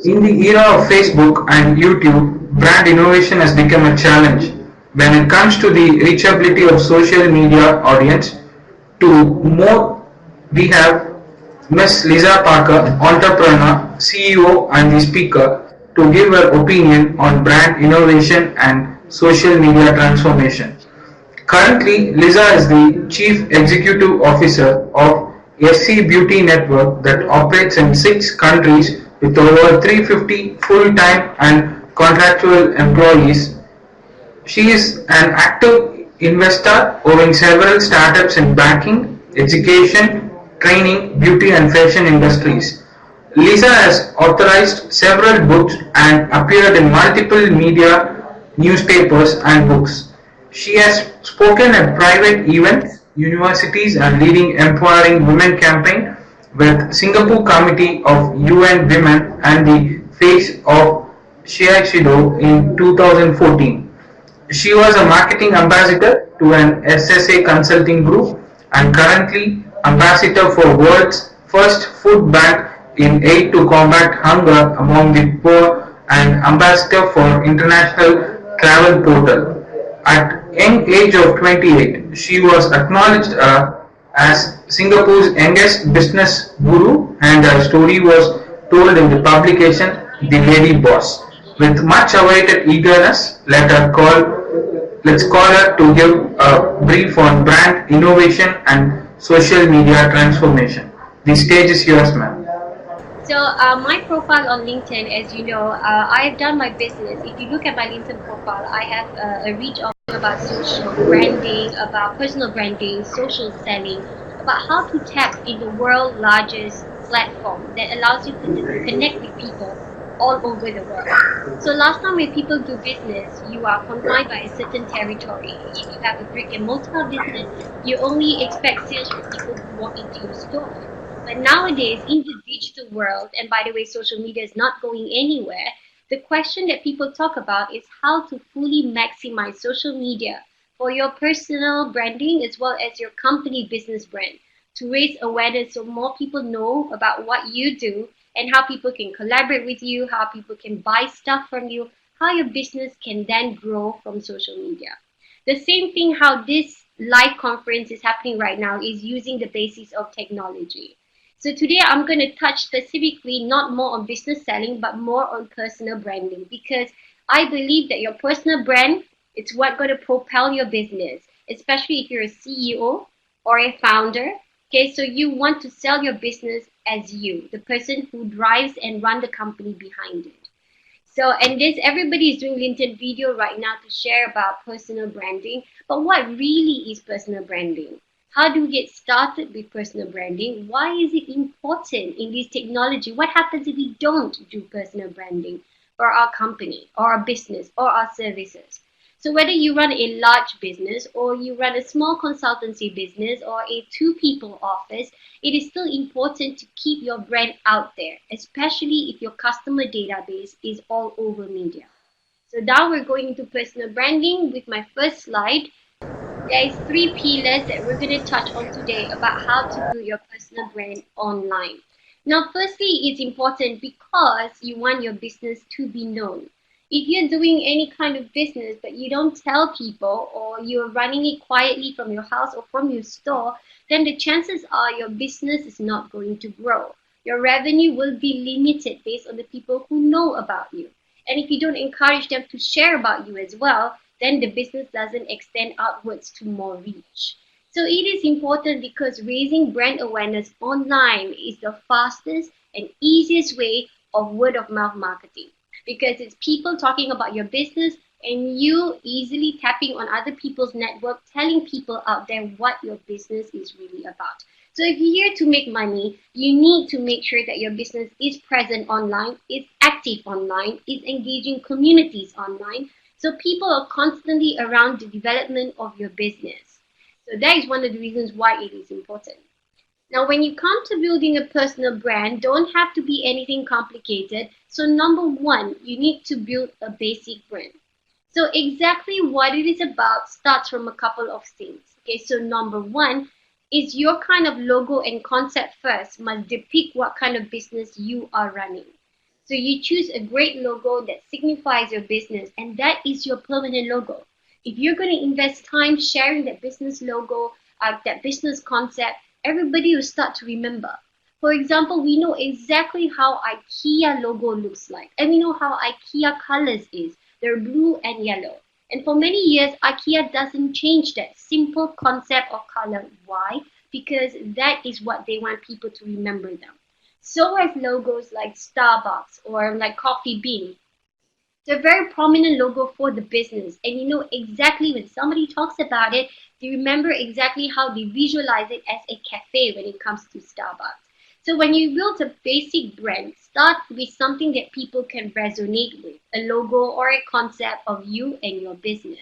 In the era of Facebook and YouTube, brand innovation has become a challenge. When it comes to the reachability of social media audience, to more we have Miss Leza Parker, entrepreneur, CEO and the speaker, to give her opinion on brand innovation and social media transformation. Currently, Leza is the Chief Executive Officer of SC Beauty Network that operates in 6 countries with over 350 full-time and contractual employees. She is an active investor, owning several startups in banking, education, training, beauty and fashion industries. Lisa has authored several books and appeared in multiple media, newspapers and books. She has spoken at private events, universities and leading empowering women campaign with Singapore Committee of UN Women and the face of Shiachido in 2014. She was a marketing ambassador to an SSA consulting group and currently ambassador for world's first food bank in aid to combat hunger among the poor and ambassador for international travel portal. At young age of 28, she was acknowledged as Singapore's youngest business guru and her story was told in the publication The Lady Boss. With much awaited eagerness, let's call her to give a brief on brand innovation and social media transformation. The stage is yours, ma'am. So my profile on LinkedIn, as you know, I've done my business. If you look at my LinkedIn profile, I have a reach of about social branding, about personal branding, social selling, about how to tap in the world's largest platform that allows you to connect with people all over the world. So last time when people do business, you are confined by a certain territory. If you have a brick and mortar business, you only expect sales from people who walk into your store. But nowadays, in the digital world, and by the way, social media is not going anywhere, the question that people talk about is how to fully maximize social media for your personal branding as well as your company business brand to raise awareness so more people know about what you do and how people can collaborate with you, how people can buy stuff from you, how your business can then grow from social media. The same thing how this live conference is happening right now is using the basis of technology. So today I'm going to touch specifically not more on business selling, but more on personal branding because I believe that your personal brand is what going to propel your business, especially if you're a CEO or a founder. Okay, so you want to sell your business as you, the person who drives and run the company behind it. So, and this everybody is doing LinkedIn video right now to share about personal branding. But what really is personal branding? How do we get started with personal branding? Why is it important in this technology? What happens if we don't do personal branding for our company or our business or our services? So whether you run a large business or you run a small consultancy business or a two-people office, it is still important to keep your brand out there, especially if your customer database is all over media. So now we're going into personal branding with my first slide. There is 3 pillars that we're going to touch on today about how to build your personal brand online. Now, firstly, it's important because you want your business to be known. If you're doing any kind of business but you don't tell people or you're running it quietly from your house or from your store, then the chances are your business is not going to grow. Your revenue will be limited based on the people who know about you. And if you don't encourage them to share about you as well, then the business doesn't extend outwards to more reach. So it is important because raising brand awareness online is the fastest and easiest way of word of mouth marketing because it's people talking about your business and you easily tapping on other people's network, telling people out there what your business is really about. So if you're here to make money, you need to make sure that your business is present online, is active online, is engaging communities online, so people are constantly around the development of your business. So that is one of the reasons why it is important. Now, when you come to building a personal brand, don't have to be anything complicated. So number one, you need to build a basic brand. So exactly what it is about starts from a couple of things. Okay, so number one is your kind of logo and concept first must depict what kind of business you are running. So you choose a great logo that signifies your business, and that is your permanent logo. If you're going to invest time sharing that business logo, that business concept, everybody will start to remember. For example, we know exactly how IKEA logo looks like, and we know how IKEA colors is. They're blue and yellow. And for many years, IKEA doesn't change that simple concept of color. Why? Because that is what they want people to remember them. So as logos like Starbucks or like Coffee Bean, they're a very prominent logo for the business. And you know exactly when somebody talks about it, they remember exactly how they visualize it as a cafe when it comes to Starbucks. So when you build a basic brand, start with something that people can resonate with, a logo or a concept of you and your business.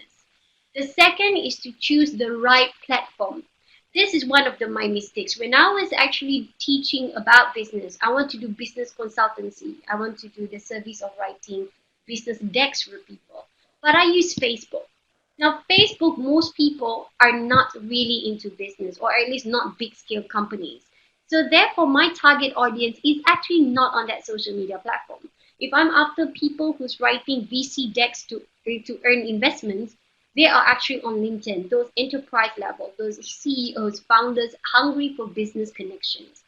The second is to choose the right platform. This is one of my mistakes. When I was actually teaching about business, I want to do business consultancy. I want to do the service of writing business decks for people. But I use Facebook. Now, Facebook, most people are not really into business, or at least not big scale companies. So therefore, my target audience is actually not on that social media platform. If I'm after people who's writing VC decks to earn investments, they are actually on LinkedIn, those enterprise level, those CEOs, founders hungry for business connections.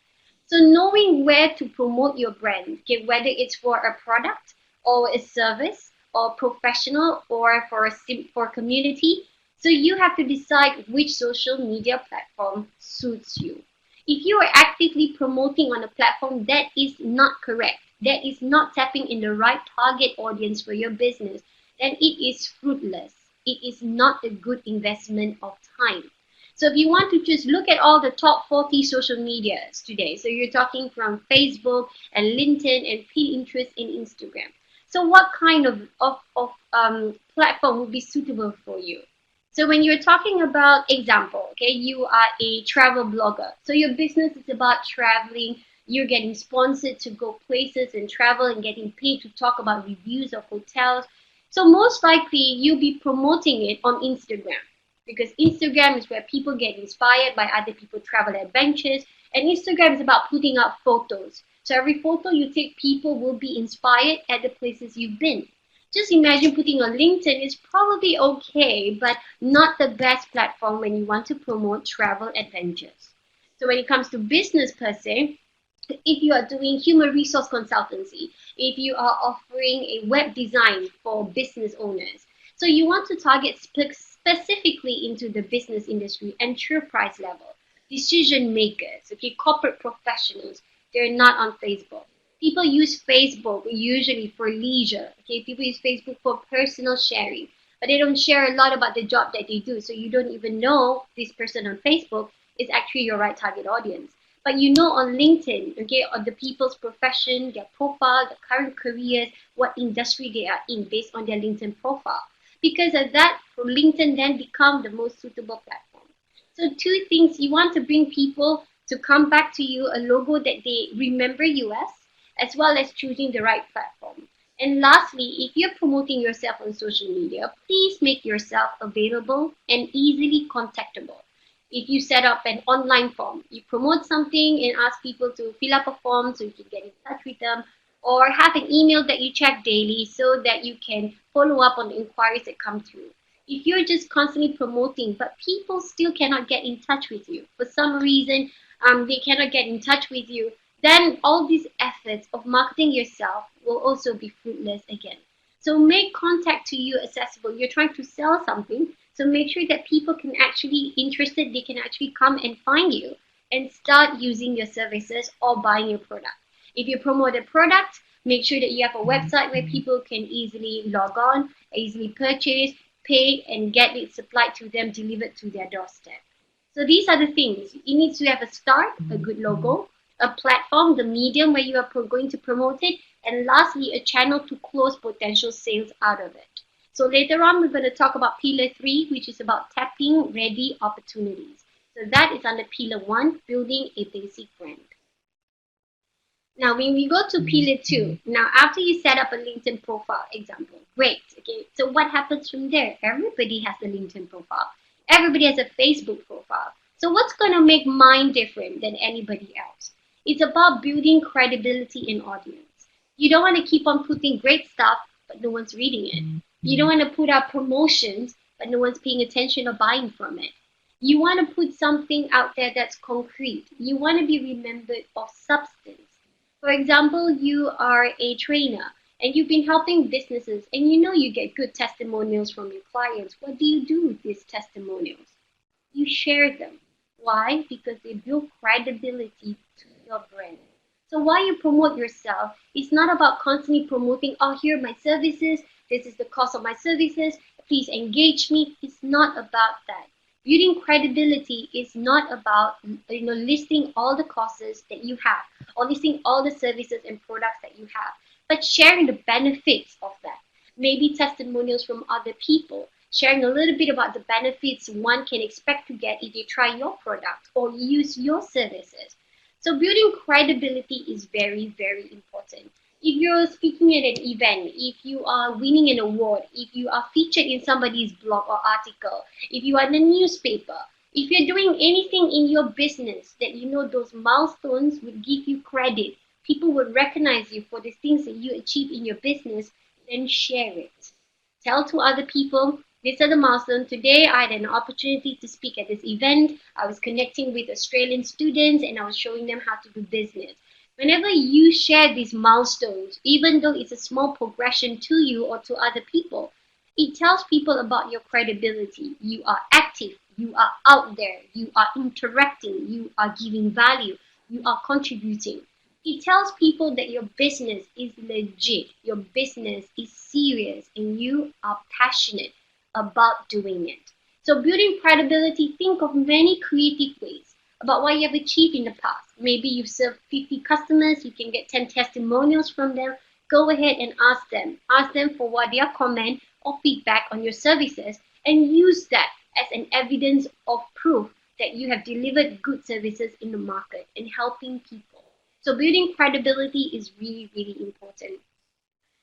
So knowing where to promote your brand, okay, whether it's for a product or a service or professional or for community, so you have to decide which social media platform suits you. If you are actively promoting on a platform that is not correct, that is not tapping in the right target audience for your business, then it is fruitless. It is not a good investment of time. So if you want to just look at all the top 40 social medias today, so you're talking from Facebook and LinkedIn and Pinterest and Instagram. So what kind of platform would be suitable for you? So when you're talking about example, okay, you are a travel blogger. So your business is about traveling. You're getting sponsored to go places and travel and getting paid to talk about reviews of hotels. So most likely you'll be promoting it on Instagram because Instagram is where people get inspired by other people travel adventures, and Instagram is about putting up photos. So every photo you take, people will be inspired at the places you've been. Just imagine putting on LinkedIn is probably okay, but not the best platform when you want to promote travel adventures. So when it comes to business per se, if you are doing human resource consultancy, if you are offering a web design for business owners, so you want to target specifically into the business industry, enterprise level, decision makers, okay, corporate professionals, they're not on Facebook. People use Facebook usually for leisure, okay, people use Facebook for personal sharing, but they don't share a lot about the job that they do, so you don't even know this person on Facebook is actually your right target audience. But you know on LinkedIn, okay, on the people's profession, their profile, their current careers, what industry they are in based on their LinkedIn profile. Because of that, LinkedIn then become the most suitable platform. So two things, you want to bring people to come back to you, a logo that they remember you as well as choosing the right platform. And lastly, if you're promoting yourself on social media, please make yourself available and easily contactable. If you set up an online form, you promote something and ask people to fill up a form so you can get in touch with them, or have an email that you check daily so that you can follow up on the inquiries that come through. If you're just constantly promoting, but people still cannot get in touch with you for some reason, they cannot get in touch with you, then all these efforts of marketing yourself will also be fruitless again. So make contact to you accessible. You're trying to sell something, so make sure that people can actually interested, they can actually come and find you and start using your services or buying your product. If you promote a product, make sure that you have a website where people can easily log on, easily purchase, pay, and get it supplied to them, delivered to their doorstep. So these are the things. You need to have a start, a good logo, a platform, the medium where you are going to promote it, and lastly, a channel to close potential sales out of it. So later on, we're going to talk about Pillar 3, which is about tapping ready opportunities. So that is under Pillar 1, building a basic brand. Now, when we go to Pillar 2, now after you set up a LinkedIn profile, example, great, okay. So what happens from there? Everybody has a LinkedIn profile. Everybody has a Facebook profile. So what's going to make mine different than anybody else? It's about building credibility in audience. You don't want to keep on putting great stuff, but no one's reading it. You don't want to put out promotions, but no one's paying attention or buying from it. You want to put something out there that's concrete. You want to be remembered of substance. For example, you are a trainer and you've been helping businesses and you know you get good testimonials from your clients. What do you do with these testimonials? You share them. Why? Because they build credibility to your brand. So while you promote yourself, it's not about constantly promoting, oh, here are my services, this is the cost of my services, please engage me. It's not about that. Building credibility is not about listing all the costs that you have or listing all the services and products that you have, but sharing the benefits of that. Maybe testimonials from other people, sharing a little bit about the benefits one can expect to get if they try your product or use your services. So building credibility is very, very important. If you're speaking at an event, if you are winning an award, if you are featured in somebody's blog or article, if you are in a newspaper, if you're doing anything in your business that you know those milestones would give you credit, people would recognize you for the things that you achieve in your business, then share it. Tell to other people, these are the milestones. Today, I had an opportunity to speak at this event. I was connecting with Australian students and I was showing them how to do business. Whenever you share these milestones, even though it's a small progression to you or to other people, it tells people about your credibility. You are active, you are out there, you are interacting, you are giving value, you are contributing. It tells people that your business is legit, your business is serious, and you are passionate about doing it. So building credibility, think of many creative ways about what you have achieved in the past. Maybe you've served 50 customers, you can get 10 testimonials from them. Go ahead and ask them. Ask them for what their comment or feedback on your services and use that as an evidence of proof that you have delivered good services in the market and helping people. So building credibility is really, really important.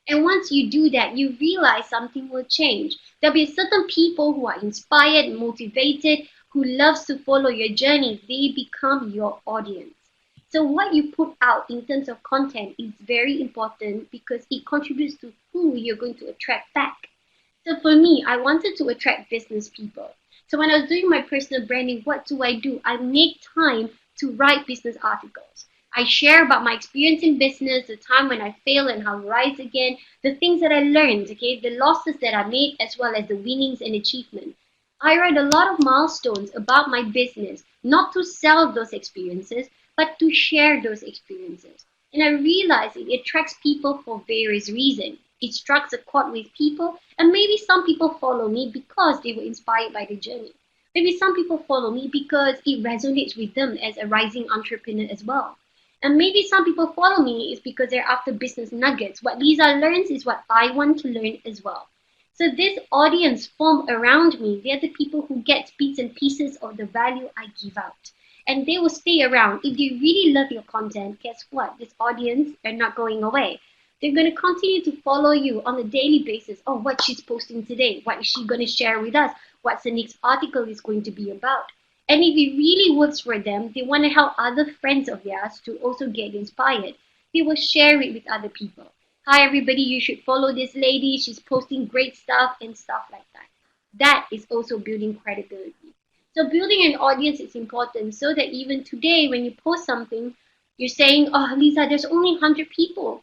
And once you do that, you realize something will change. There'll be certain people who are inspired, motivated, who loves to follow your journey. They become your audience. So what you put out in terms of content is very important because it contributes to who you're going to attract back. So for me, I wanted to attract business people. So when I was doing my personal branding, what do? I make time to write business articles. I share about my experience in business, the time when I fail and how I rise again, the things that I learned, okay, the losses that I made, as well as the winnings and achievements. I write a lot of milestones about my business, not to sell those experiences, but to share those experiences. And I realize it attracts people for various reasons. It strikes a chord with people, and maybe some people follow me because they were inspired by the journey. Maybe some people follow me because it resonates with them as a rising entrepreneur as well. And maybe some people follow me is because they're after business nuggets. What Leza learns is what I want to learn as well. So this audience formed around me, they're the people who get bits and pieces of the value I give out. And they will stay around. If they really love your content, guess what? This audience are not going away. They're going to continue to follow you on a daily basis. Oh, what she's posting today. What is she going to share with us? What's the next article is going to be about? And if it really works for them, they want to help other friends of theirs to also get inspired. They will share it with other people. Hi, everybody, you should follow this lady. She's posting great stuff and stuff like that. That is also building credibility. So building an audience is important so that even today, when you post something, you're saying, oh, Leza, there's only 100 people.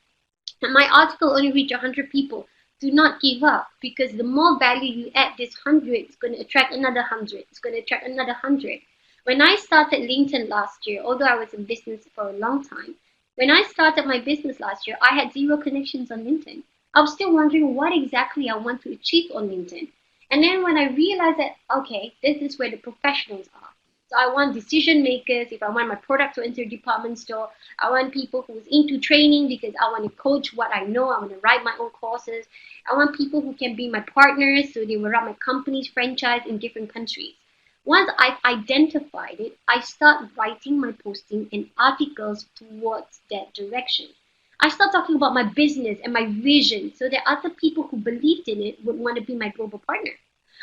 And my article only reached 100 people. Do not give up because the more value you add, this 100 is going to attract another 100. It's going to attract another 100. When I started LinkedIn last year, although I was in business for a long time, when I started my business last year, I had 0 connections on LinkedIn. I was still wondering what exactly I want to achieve on LinkedIn. And then when I realized that, okay, this is where the professionals are. So I want decision makers. If I want my product to enter a department store, I want people who's into training because I want to coach what I know. I want to write my own courses. I want people who can be my partners so they will run my company's franchise in different countries. Once I've identified it, I start writing my posting and articles towards that direction. I start talking about my business and my vision so that other people who believed in it would want to be my global partner.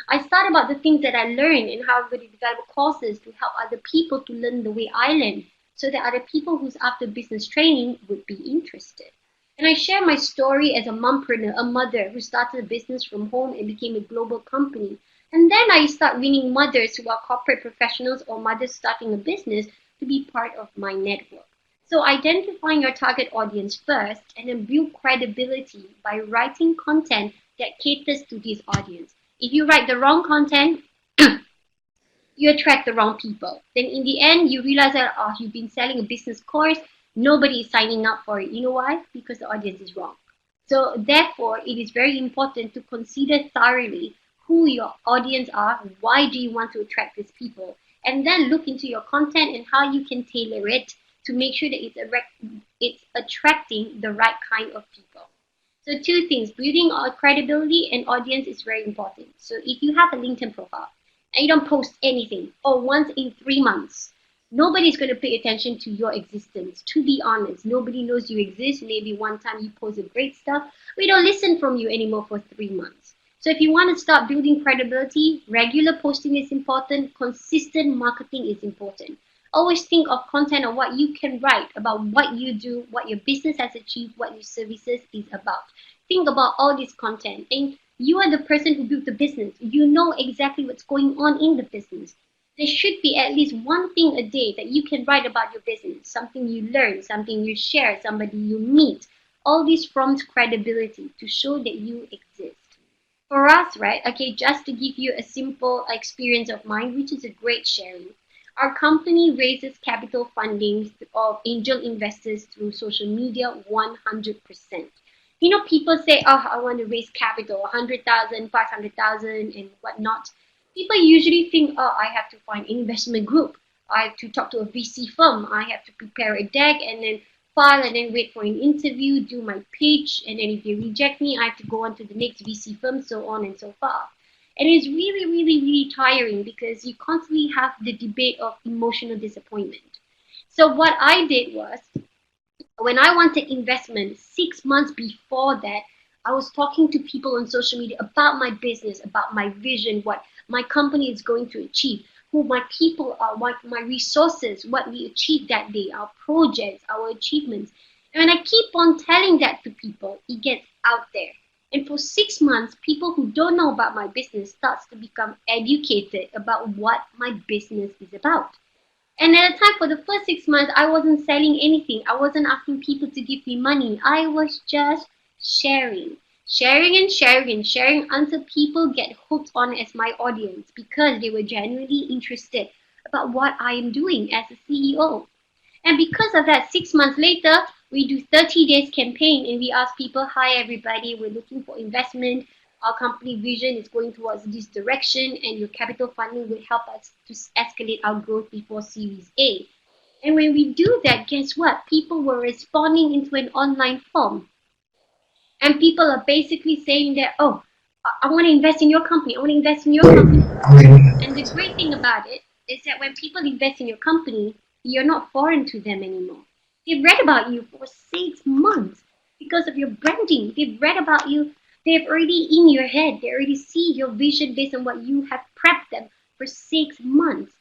I start about the things that I learned and how I'm going to develop courses to help other people to learn the way I learn so that other people who's after business training would be interested. And I share my story as a mompreneur, a mother who started a business from home and became a global company. And then I start winning mothers who are corporate professionals or mothers starting a business to be part of my network. So identifying your target audience first and then build credibility by writing content that caters to this audience. If you write the wrong content, you attract the wrong people. Then in the end, you realize that you've been selling a business course, nobody is signing up for it. You know why? Because the audience is wrong. So therefore, it is very important to consider thoroughly who your audience are, why do you want to attract these people, and then look into your content and how you can tailor it to make sure that it's attracting the right kind of people. So two things, building our credibility and audience is very important. So if you have a LinkedIn profile and you don't post anything or once in 3 months, nobody's going to pay attention to your existence. To be honest, nobody knows you exist. Maybe one time you posted great stuff. We don't listen from you anymore for 3 months. So if you want to start building credibility, regular posting is important. Consistent marketing is important. Always think of content of what you can write about what you do, what your business has achieved, what your services is about. Think about all this content. And you are the person who built the business. You know exactly what's going on in the business. There should be at least one thing a day that you can write about your business, something you learn, something you share, somebody you meet. All this forms credibility to show that you exist. For us, right? Okay, just to give you a simple experience of mine, which is a great sharing. Our company raises capital funding of angel investors through social media 100%. You know, people say, oh, I want to raise capital, 100,000, 500,000, and whatnot. People usually think, oh, I have to find an investment group. I have to talk to a VC firm. I have to prepare a deck and then file and then wait for an interview, do my pitch, and then if they reject me, I have to go on to the next VC firm, so on and so forth. And it's really, really, really tiring because you constantly have the debate of emotional disappointment. So what I did was, when I wanted investment 6 months before that, I was talking to people on social media about my business, about my vision, what my company is going to achieve, who my people are, what my resources, what we achieved that day, our projects, our achievements. And when I keep on telling that to people, it gets out there. And for 6 months, people who don't know about my business starts to become educated about what my business is about. And at the time, for the first 6 months, I wasn't selling anything. I wasn't asking people to give me money. I was just sharing, sharing and sharing and sharing until people get hooked on as my audience because they were genuinely interested about what I am doing as a CEO. And because of that, 6 months later, we do 30 days campaign and we ask people, hi everybody, we're looking for investment. Our company vision is going towards this direction and your capital funding will help us to escalate our growth before Series A. And when we do that, guess what? People were responding into an online form. And people are basically saying that, oh, I want to invest in your company. I want to invest in your company. And the great thing about it is that when people invest in your company, you're not foreign to them anymore. They've read about you for 6 months because of your branding. They've read about you. They've already in your head. They already see your vision based on what you have prepped them for 6 months.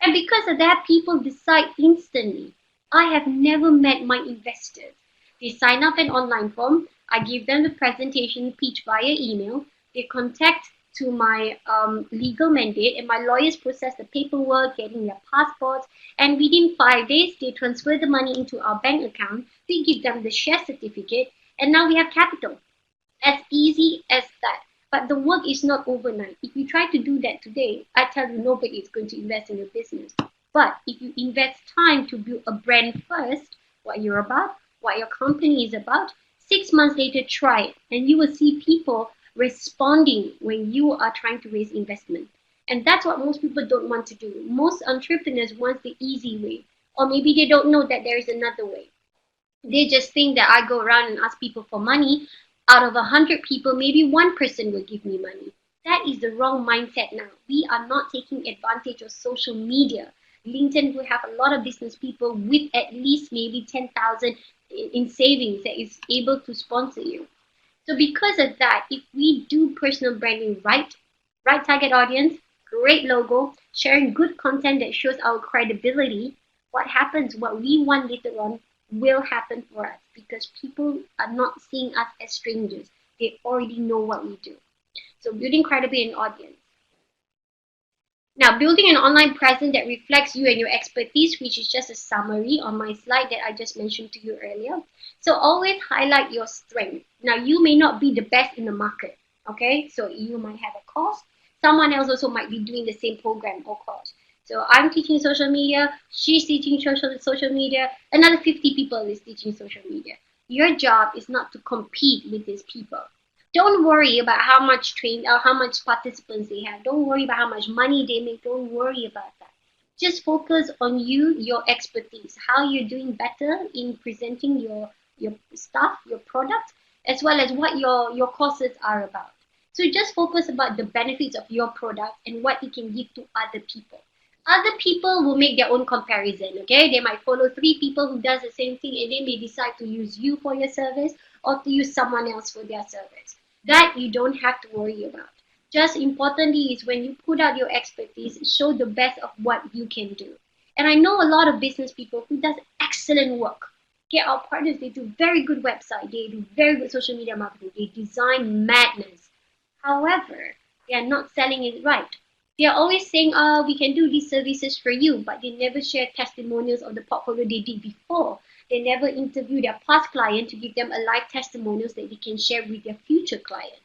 And because of that, people decide instantly. I have never met my investors. They sign up an online form. I give them the presentation pitch via email. They contact to my legal mandate, and my lawyers process the paperwork, getting their passports, and within 5 days, they transfer the money into our bank account. We give them the share certificate, and now we have capital. As easy as that. But the work is not overnight. If you try to do that today, I tell you nobody is going to invest in your business. But if you invest time to build a brand first, what you're about, what your company is about, 6 months later, try it, and you will see people responding when you are trying to raise investment. And that's what most people don't want to do. Most entrepreneurs want the easy way, or maybe they don't know that there is another way. They just think that I go around and ask people for money. Out of 100 people, maybe one person will give me money. That is the wrong mindset now. We are not taking advantage of social media. LinkedIn will have a lot of business people with at least maybe 10,000 in savings that is able to sponsor you. So because of that, if we do personal branding right target audience, great logo, sharing good content that shows our credibility, what happens, what we want later on, will happen for us because people are not seeing us as strangers. They already know what we do. So building credibility and audience. Now, building an online presence that reflects you and your expertise, which is just a summary on my slide that I just mentioned to you earlier. So always highlight your strength. Now, you may not be the best in the market, okay? So you might have a course. Someone else also might be doing the same program or course. So I'm teaching social media, she's teaching social media, another 50 people is teaching social media. Your job is not to compete with these people. Don't worry about how much train or how much participants they have. Don't worry about how much money they make. Don't worry about that. Just focus on you, your expertise, how you're doing better in presenting your stuff, your product, as well as what your courses are about. So just focus about the benefits of your product and what it can give to other people. Other people will make their own comparison, okay? They might follow 3 people who does the same thing and they may decide to use you for your service or to use someone else for their service. That you don't have to worry about. Just importantly is when you put out your expertise, show the best of what you can do. And I know a lot of business people who does excellent work. Okay, our partners, they do very good website, they do very good social media marketing, they design madness. However, they are not selling it right. They are always saying, oh, we can do these services for you, but they never share testimonials of the portfolio they did before. They never interview their past client to give them a live testimonials that they can share with their future clients.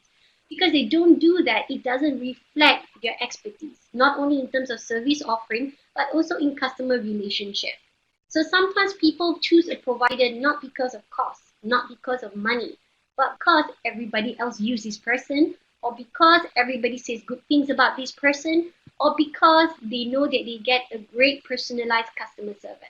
Because they don't do that, it doesn't reflect their expertise, not only in terms of service offering, but also in customer relationship. So sometimes people choose a provider not because of cost, not because of money, but because everybody else uses this person, or because everybody says good things about this person, or because they know that they get a great personalized customer service.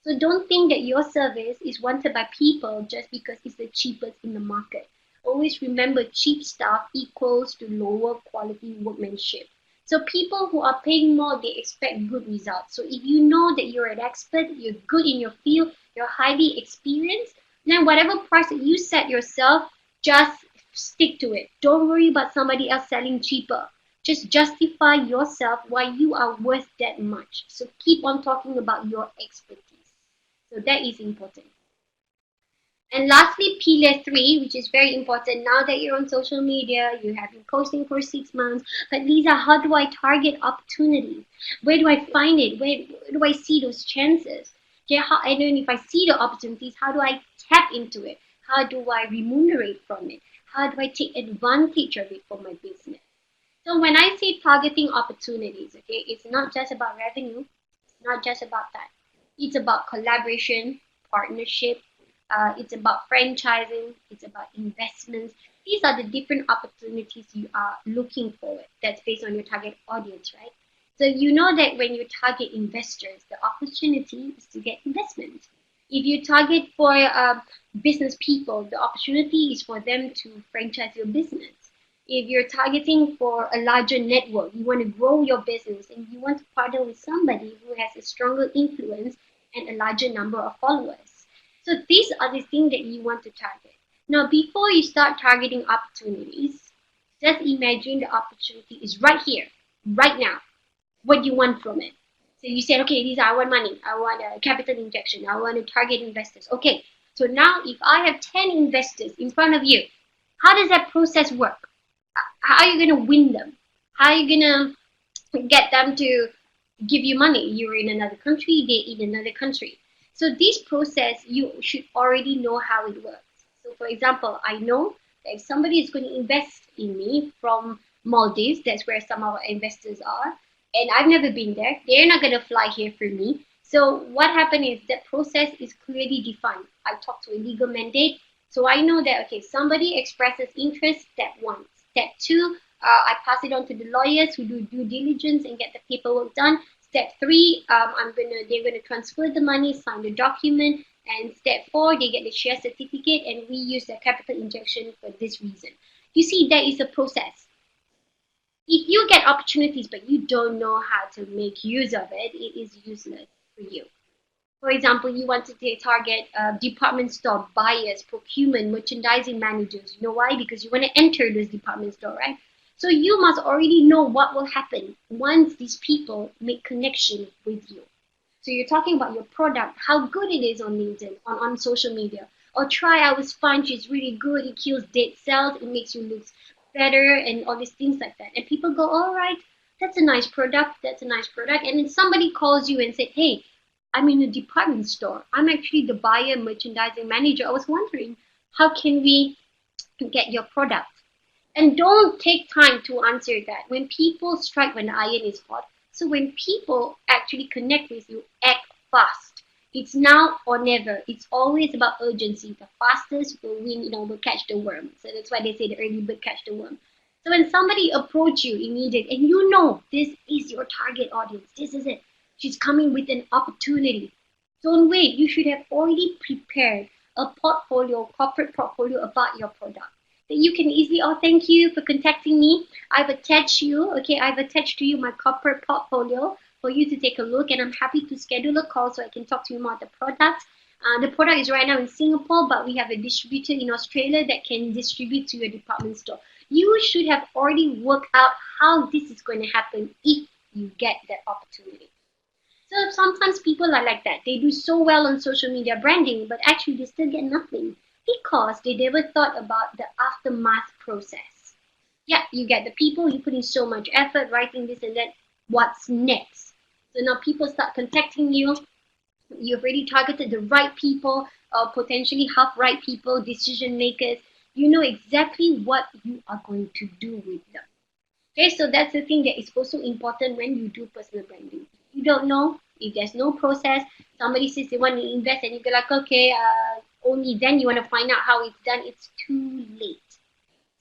So don't think that your service is wanted by people just because it's the cheapest in the market. Always remember cheap stuff equals to lower quality workmanship. So people who are paying more, they expect good results. So if you know that you're an expert, you're good in your field, you're highly experienced, then whatever price that you set yourself, just stick to it. Don't worry about somebody else selling cheaper. Just justify yourself why you are worth that much. So keep on talking about your expertise. So that is important. And lastly, pillar 3, which is very important. Now that you're on social media, you have been posting for 6 months, but Leza, how do I target opportunities? Where do I find it? Where do I see those chances? Okay, and then if I see the opportunities, how do I tap into it? How do I remunerate from it? How do I take advantage of it for my business? So when I say targeting opportunities, okay, it's not just about revenue, it's not just about that. It's about collaboration, partnership, it's about franchising, it's about investments. These are the different opportunities you are looking for. That's based on your target audience, right? So you know that when you target investors, the opportunity is to get investment. If you target for business people, the opportunity is for them to franchise your business. If you're targeting for a larger network, you want to grow your business and you want to partner with somebody who has a stronger influence and a larger number of followers. So these are the things that you want to target. Now, before you start targeting opportunities, just imagine the opportunity is right here, right now. What you want from it. So you said, okay, Leza, I want money. I want a capital injection. I want to target investors. Okay, so now if I have 10 investors in front of you, how does that process work? How are you going to win them? How are you going to get them to give you money? You're in another country, they in another country. So this process, you should already know how it works. So for example, I know that if somebody is going to invest in me from Maldives, that's where some of our investors are, and I've never been there, they're not going to fly here for me. So what happened is that process is clearly defined. I talk to a legal mandate. So I know that, okay, somebody expresses interest, step 1. Step 2, I pass it on to the lawyers who do due diligence and get the paperwork done. Step 3, they're gonna transfer the money, sign the document, and step 4, they get the share certificate, and we use the capital injection for this reason. You see, that is a process. If you get opportunities but you don't know how to make use of it, it is useless for you. For example, you want to target department store buyers, procurement, merchandising managers. You know why? Because you want to enter those department store, right? So you must already know what will happen once these people make connection with you. So you're talking about your product, how good it is on LinkedIn, on social media. Or try our sponge, it's really good, it kills dead cells, it makes you look better, and all these things like that. And people go, all right, that's a nice product, that's a nice product. And then somebody calls you and said, hey, I'm in a department store. I'm actually the buyer merchandising manager. I was wondering, how can we get your product? And don't take time to answer that. When people strike when the iron is hot, so when people actually connect with you, act fast. It's now or never. It's always about urgency. The fastest will win, will catch the worm. So that's why they say the early bird catch the worm. So when somebody approach you immediately, and you know this is your target audience, this is it. She's coming with an opportunity. Don't wait. You should have already prepared a portfolio, corporate portfolio about your product that you can easily, oh, thank you for contacting me. I've attached to you my corporate portfolio for you to take a look, and I'm happy to schedule a call so I can talk to you more about the product. The product is right now in Singapore, but we have a distributor in Australia that can distribute to your department store. You should have already worked out how this is going to happen if you get that opportunity. So sometimes people are like that. They do so well on social media branding, but actually they still get nothing because they never thought about the aftermath process. Yeah, you get the people, you put in so much effort writing this and that. What's next? So now people start contacting you. You've already targeted the right people, potentially half-right people, decision makers. You know exactly what you are going to do with them. Okay, so that's the thing that is also important when you do personal branding. You don't know, if there's no process, somebody says they want to invest and you go like, okay, only then you want to find out how it's done, it's too late.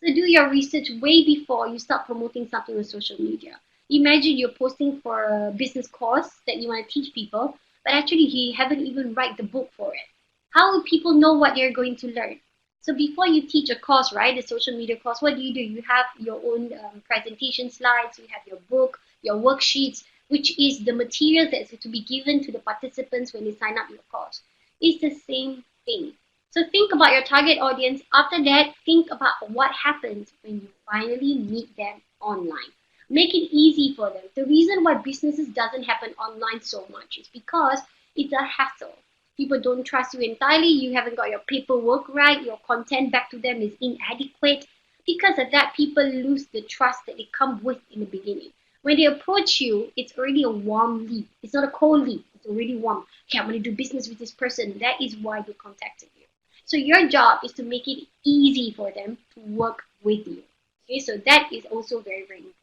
So do your research way before you start promoting something on social media. Imagine you're posting for a business course that you want to teach people, but actually you haven't even write the book for it. How will people know what they're going to learn? So before you teach a course, right, a social media course, what do? You have your own presentation slides, you have your book, your worksheets, which is the materials that's to be given to the participants when they sign up your course. It's the same thing. So think about your target audience. After that, think about what happens when you finally meet them online. Make it easy for them. The reason why businesses doesn't happen online so much is because it's a hassle. People don't trust you entirely, you haven't got your paperwork right, your content back to them is inadequate. Because of that, people lose the trust that they come with in the beginning. When they approach you, it's already a warm lead. It's not a cold lead, it's already warm. Okay, I'm going to do business with this person. That is why they contacted you. So your job is to make it easy for them to work with you. Okay, so that is also very, very important.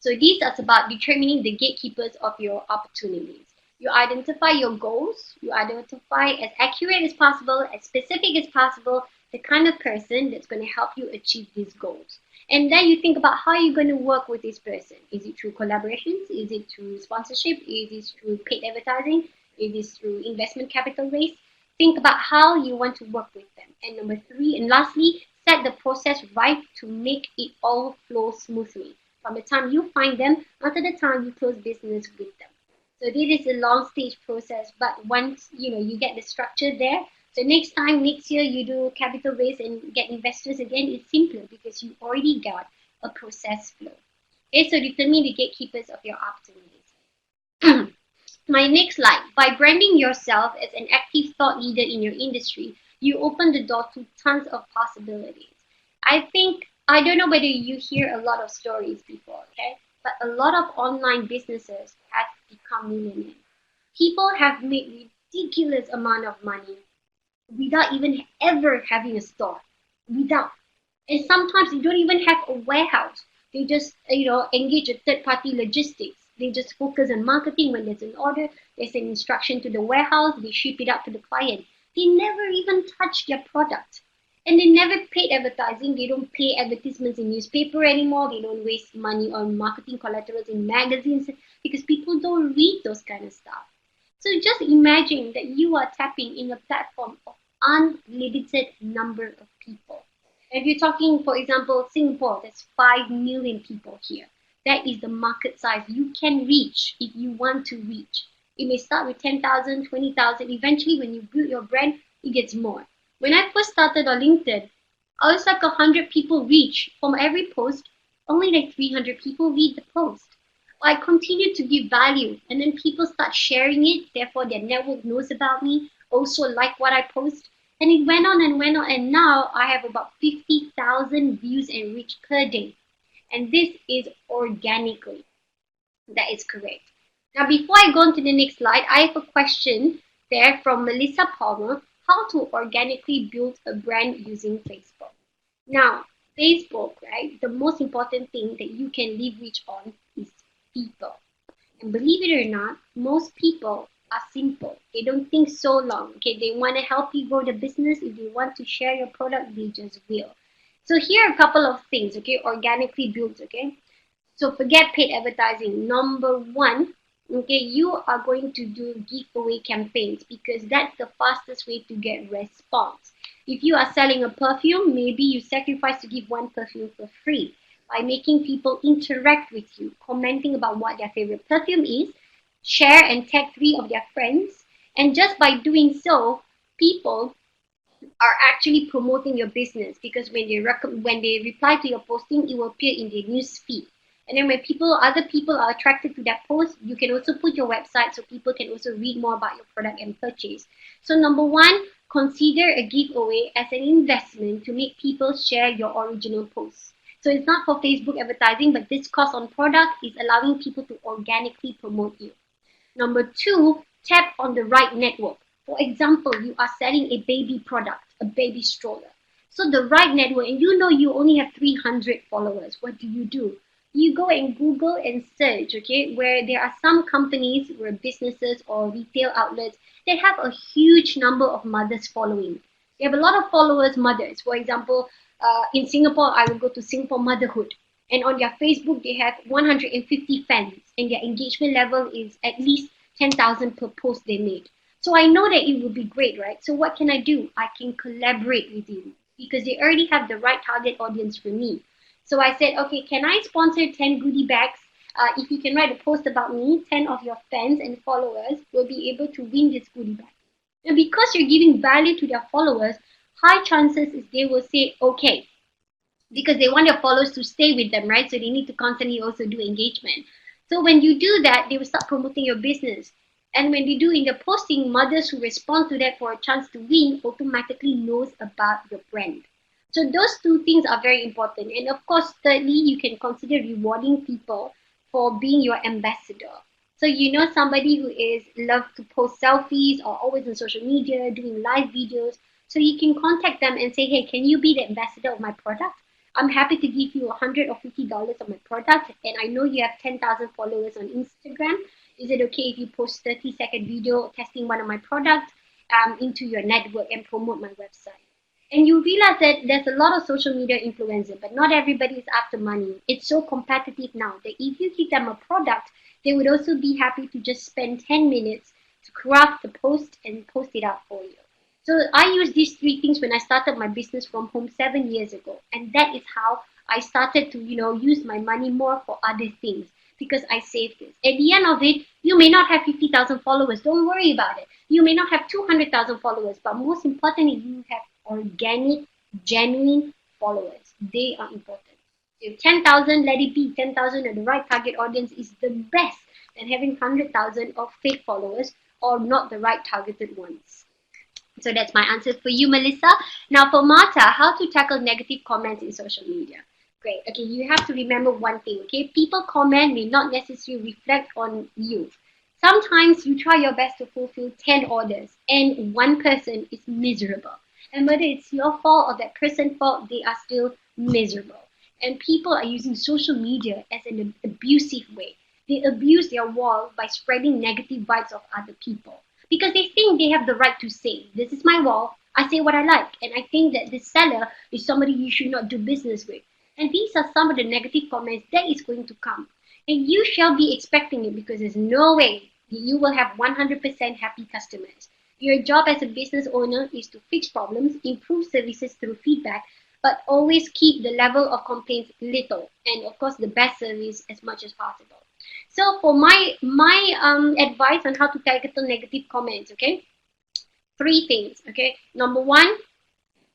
So these are about determining the gatekeepers of your opportunities. You identify your goals, you identify as accurate as possible, as specific as possible, the kind of person that's going to help you achieve these goals. And then you think about how you're going to work with this person. Is it through collaborations? Is it through sponsorship? Is it through paid advertising? Is it through investment capital raise? Think about how you want to work with them. And number 3, and lastly, set the process right to make it all flow smoothly. From the time you find them until the time you close business with them. So this is a long stage process, but once you get the structure there, so next year you do capital raise and get investors again, it's simpler because you already got a process flow. Okay, so determine the gatekeepers of your opportunities. My next slide, by branding yourself as an active thought leader in your industry, you open the door to tons of possibilities. I don't know whether you hear a lot of stories before, okay? But a lot of online businesses have become millionaires. People have made ridiculous amount of money without even ever having a store. Without. And sometimes they don't even have a warehouse. They just, engage a third-party logistics. They just focus on marketing. When there's an order, there's an instruction to the warehouse, they ship it out to the client. They never even touch their product. And they never paid advertising. They don't pay advertisements in newspaper anymore. They don't waste money on marketing collaterals in magazines because people don't read those kind of stuff. So just imagine that you are tapping in a platform of unlimited number of people. If you're talking, for example, Singapore, there's 5 million people here. That is the market size you can reach if you want to reach. It may start with 10,000, 20,000. Eventually, when you build your brand, it gets more. When I first started on LinkedIn, I was like 100 people reach from every post, only like 300 people read the post. I continue to give value, and then people start sharing it. Therefore, their network knows about me, also like what I post. And it went on and went on, and now I have about 50,000 views and reach per day. And this is organically. That is correct. Now, before I go on to the next slide, I have a question there from Melissa Palmer: how to organically build a brand using Facebook. Now, Facebook, right? The most important thing that you can leverage on is people. And believe it or not, most people are simple. They don't think so long. Okay, they want to help you grow the business. If they want to share your product, they just will. So here are a couple of things, okay, organically built, okay. So forget paid advertising. Number one, okay, you are going to do giveaway campaigns because that's the fastest way to get response. If you are selling a perfume, maybe you sacrifice to give one perfume for free by making people interact with you, commenting about what their favorite perfume is, share and tag 3 of their friends, and just by doing so, people are actually promoting your business because when they reply to your posting, it will appear in their news feed. And then when other people are attracted to that post, you can also put your website so people can also read more about your product and purchase. So number one, consider a giveaway as an investment to make people share your original posts. So it's not for Facebook advertising, but this cost on product is allowing people to organically promote you. Number two, tap on the right network. For example, you are selling a baby product, a baby stroller. So the right network, and you know you only have 300 followers. What do? You go and Google and search, okay, where there are some companies, where businesses or retail outlets, they have a huge number of mothers following. They have a lot of followers, mothers. For example, in Singapore, I will go to Singapore Motherhood. And on their Facebook, they have 150 fans, and their engagement level is at least 10,000 per post they made. So I know that it would be great, right? So what can I do? I can collaborate with you because they already have the right target audience for me. So I said, okay, can I sponsor 10 goodie bags? If you can write a post about me, 10 of your fans and followers will be able to win this goodie bag. And because you're giving value to their followers, high chances is they will say, okay, because they want their followers to stay with them, right? So they need to constantly also do engagement. So when you do that, they will start promoting your business. And when they do in the posting, mothers who respond to that for a chance to win automatically knows about your brand. So those two things are very important. And of course, thirdly, you can consider rewarding people for being your ambassador. So you know somebody who is love to post selfies or always on social media, doing live videos. So you can contact them and say, hey, can you be the ambassador of my product? I'm happy to give you $100 or $50 on my product, and I know you have 10,000 followers on Instagram. Is it okay if you post 30-second video testing one of my products into your network and promote my website? And you realize that there's a lot of social media influencers, but not everybody is after money. It's so competitive now that if you give them a product, they would also be happy to just spend 10 minutes to craft the post and post it out for you. So I used these 3 things when I started my business from home 7 years ago. And that is how I started to, use my money more for other things because I saved this. At the end of it, you may not have 50,000 followers. Don't worry about it. You may not have 200,000 followers, but most importantly, you have organic, genuine followers. They are important. If 10,000, let it be 10,000 and the right target audience is the best than having 100,000 of fake followers or not the right targeted ones. So that's my answer for you, Melissa. Now for Marta, how to tackle negative comments in social media. Great. Okay, you have to remember one thing, okay? People comment may not necessarily reflect on you. Sometimes you try your best to fulfill 10 orders and one person is miserable. And whether it's your fault or that person's fault, they are still miserable. And people are using social media as an abusive way. They abuse their wall by spreading negative vibes of other people because they think they have the right to say, this is my wall, I say what I like, and I think that this seller is somebody you should not do business with. And these are some of the negative comments that is going to come. And you shall be expecting it because there's no way you will have 100% happy customers. Your job as a business owner is to fix problems, improve services through feedback, but always keep the level of complaints little, and of course the best service as much as possible. So for my advice on how to tackle negative comments, okay, 3 things, okay. Number one,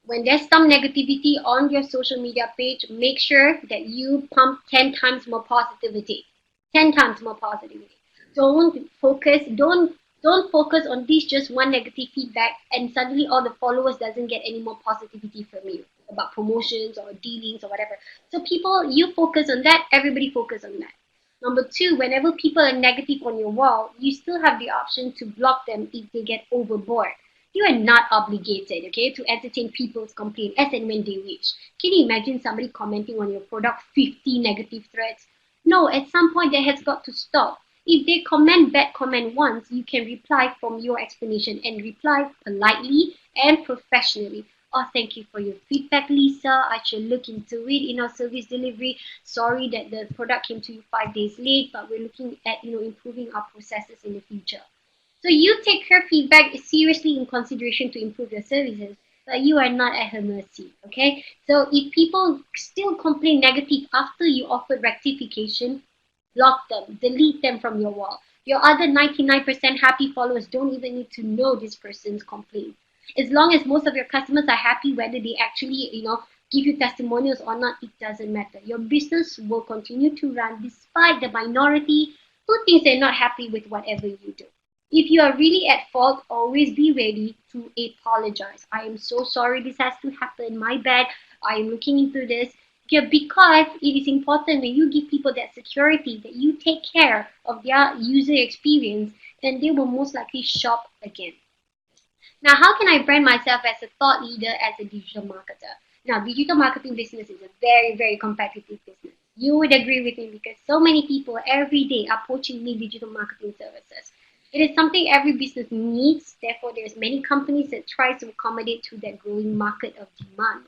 when there's some negativity on your social media page, make sure that you pump 10 times more positivity. 10 times more positivity. Don't focus on this just one negative feedback and suddenly all the followers doesn't get any more positivity from you about promotions or dealings or whatever. So people, you focus on that, everybody focus on that. Number two, whenever people are negative on your wall, you still have the option to block them if they get overboard. You are not obligated, okay, to entertain people's complaint as and when they wish. Can you imagine somebody commenting on your product 50 negative threads? No, at some point that has got to stop. If they bad comment once, you can reply from your explanation and reply politely and professionally. Oh, thank you for your feedback, Lisa. I shall look into it in our service delivery. Sorry that the product came to you 5 days late, but we're looking at improving our processes in the future. So you take her feedback seriously in consideration to improve your services, but you are not at her mercy. Okay. So if people still complain negative after you offered rectification, block them, delete them from your wall. Your other 99% happy followers don't even need to know this person's complaint. As long as most of your customers are happy, whether they actually, give you testimonials or not, it doesn't matter. Your business will continue to run despite the minority who thinks they're not happy with whatever you do. If you are really at fault, always be ready to apologize. I am so sorry this has to happen. My bad. I am looking into this. Yeah, because it is important when you give people that security that you take care of their user experience, then they will most likely shop again. Now, how can I brand myself as a thought leader, as a digital marketer? Now, digital marketing business is a very, very competitive business. You would agree with me because so many people every day are poaching me digital marketing services. It is something every business needs. Therefore, there's many companies that try to accommodate to that growing market of demand.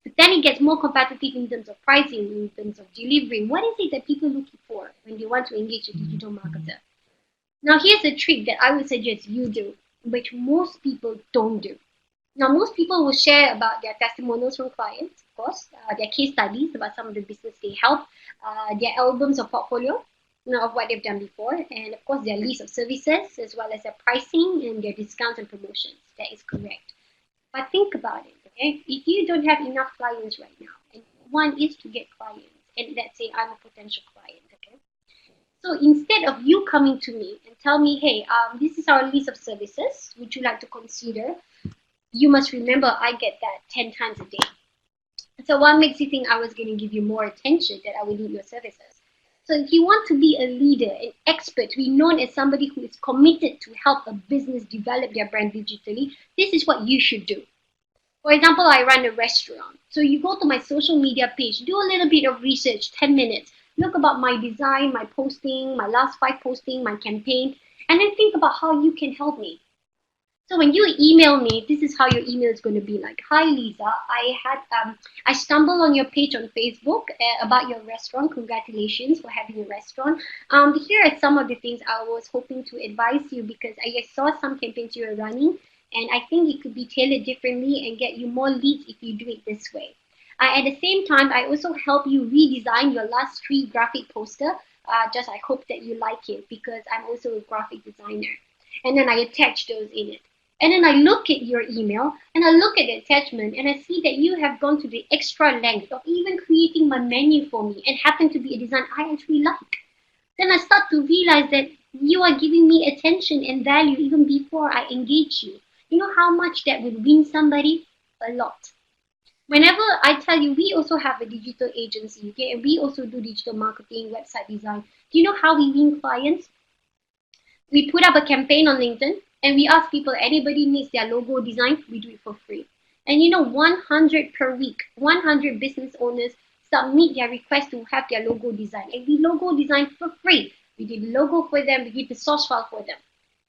But then it gets more competitive in terms of pricing, in terms of delivery. What is it that people are looking for when they want to engage a digital marketer? Now, here's a trick that I would suggest you do, which most people don't do. Now, most people will share about their testimonials from clients, of course, their case studies about some of the business they help, their albums or portfolio, of what they've done before, and of course, their list of services, as well as their pricing and their discounts and promotions. That is correct. But think about it, okay? If you don't have enough clients right now, and one is to get clients, and let's say I'm a potential client, okay? So instead of you coming to me and tell me, hey, this is our list of services, would you like to consider? You must remember I get that 10 times a day. So what makes you think I was going to give you more attention, that I will need your services? So if you want to be a leader, an expert, to be known as somebody who is committed to help a business develop their brand digitally, this is what you should do. For example, I run a restaurant. So you go to my social media page, do a little bit of research, 10 minutes, look about my design, my posting, my last 5 posting, my campaign, and then think about how you can help me. So when you email me, this is how your email is going to be like. Hi, Leza. I stumbled on your page on Facebook about your restaurant. Congratulations for having a restaurant. Here are some of the things I was hoping to advise you because I saw some campaigns you were running, and I think it could be tailored differently and get you more leads if you do it this way. At the same time, I also help you redesign your last 3 graphic poster. I hope that you like it because I'm also a graphic designer. And then I attach those in it. And then I look at your email and I look at the attachment and I see that you have gone to the extra length of even creating my menu for me and happen to be a design I actually like. Then I start to realize that you are giving me attention and value even before I engage you. You know how much that would win somebody? A lot. Whenever I tell you, we also have a digital agency, okay, and we also do digital marketing, website design. Do you know how we win clients? We put up a campaign on LinkedIn and we ask people, anybody needs their logo design, we do it for free. And 100 per week, 100 business owners submit their request to have their logo design. And we logo design for free. We did the logo for them, we did the source file for them.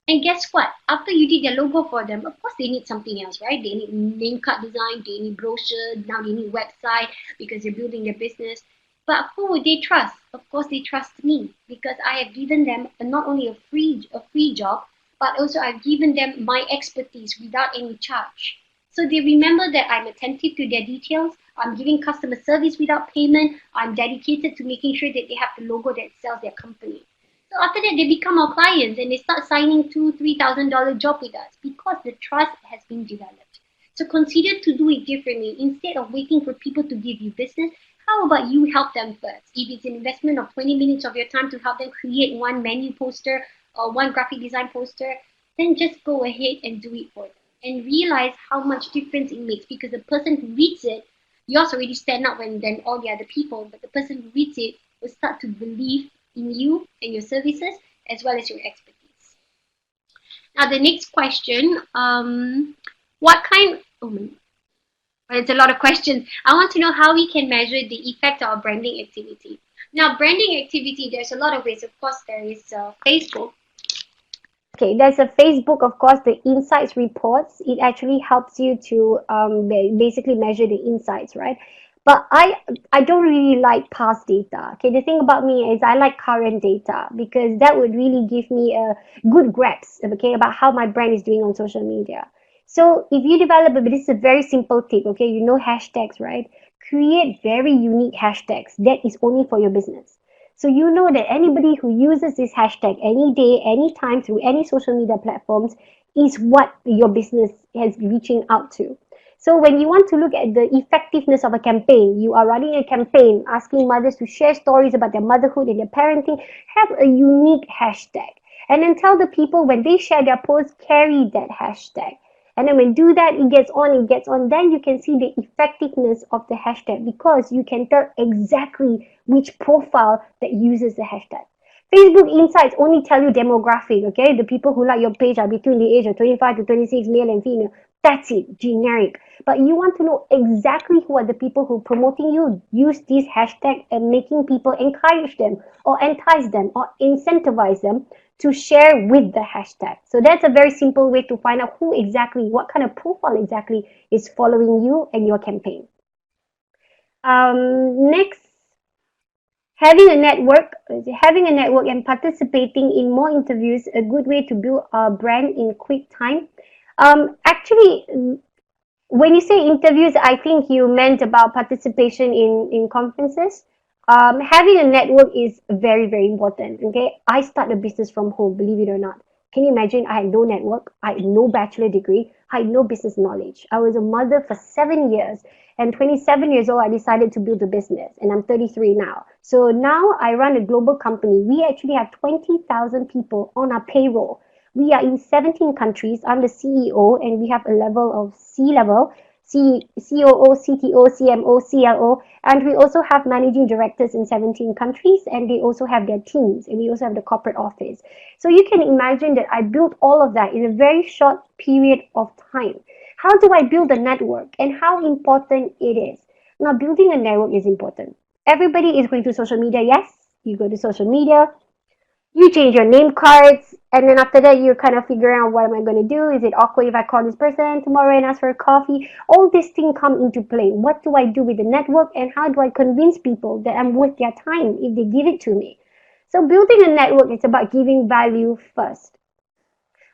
And guess what? After you did their logo for them, of course they need something else, right? They need name card design, they need brochure, now they need website because they're building their business. But who would they trust? Of course they trust me because I have given them not only a free job, but also I've given them my expertise without any charge. So they remember that I'm attentive to their details, I'm giving customer service without payment, I'm dedicated to making sure that they have the logo that sells their company. So after that, they become our clients and they start signing $2,000-$3,000 job with us because the trust has been developed. So consider to do it differently. Instead of waiting for people to give you business, how about you help them first? If it's an investment of 20 minutes of your time to help them create one menu poster or one graphic design poster, then just go ahead and do it for them. And realize how much difference it makes, because the person who reads it, yours already stand out when than all the other people, but the person who reads it will start to believe in you and your services as well as your expertise. Now the next question, what kind, it's a lot of questions. I want to know how we can measure the effect of our branding activity. Now, branding activity, there's a lot of ways. Of course, there is Facebook. Okay, there's a Facebook, of course, the insights reports. It actually helps you to basically measure the insights, right? But I don't really like past data. Okay, the thing about me is I like current data because that would really give me a good grasp, okay, about how my brand is doing on social media. So if you develop this is a very simple tip, okay, you know hashtags, right? Create very unique hashtags that is only for your business. So you know that anybody who uses this hashtag any day, anytime through any social media platforms is what your business is reaching out to. So when you want to look at the effectiveness of a campaign, you are running a campaign asking mothers to share stories about their motherhood and their parenting, have a unique hashtag. And then tell the people when they share their posts, carry that hashtag. And then when you do that, it gets on, then you can see the effectiveness of the hashtag because you can tell exactly which profile that uses the hashtag. Facebook Insights only tell you demographic, okay? The people who like your page are between the age of 25 to 26, male and female. That's it, generic. But you want to know exactly who are the people who are promoting you. Use this hashtag and making people encourage them or entice them or incentivize them to share with the hashtag. So that's a very simple way to find out who exactly, what kind of profile exactly is following you and your campaign. Next, having a network and participating in more interviews, a good way to build a brand in quick time. Actually, when you say interviews, I think you meant about participation in conferences. Having a network is very, very important. Okay, I start a business from home, believe it or not. Can you imagine? I had no network, I had no bachelor degree, I had no business knowledge. I was a mother for 7 years, and 27 years old, I decided to build a business, and I'm 33 now. So now I run a global company. We actually have 20,000 people on our payroll. We are in 17 countries. I'm the CEO, and we have a level of C-level, COO, CTO, CMO, CLO, and we also have managing directors in 17 countries, and they also have their teams, and we also have the corporate office. So you can imagine that I built all of that in a very short period of time. How do I build a network and how important it is? Now, building a network is important. Everybody is going to social media. Yes, you go to social media, you change your name cards, and then after that you kind of figure out what am I going to do. Is it awkward if I call this person tomorrow and ask for a coffee? All these things come into play. What do I do with the network, and how do I convince people that I'm worth their time if they give it to me? So building a network is about giving value first.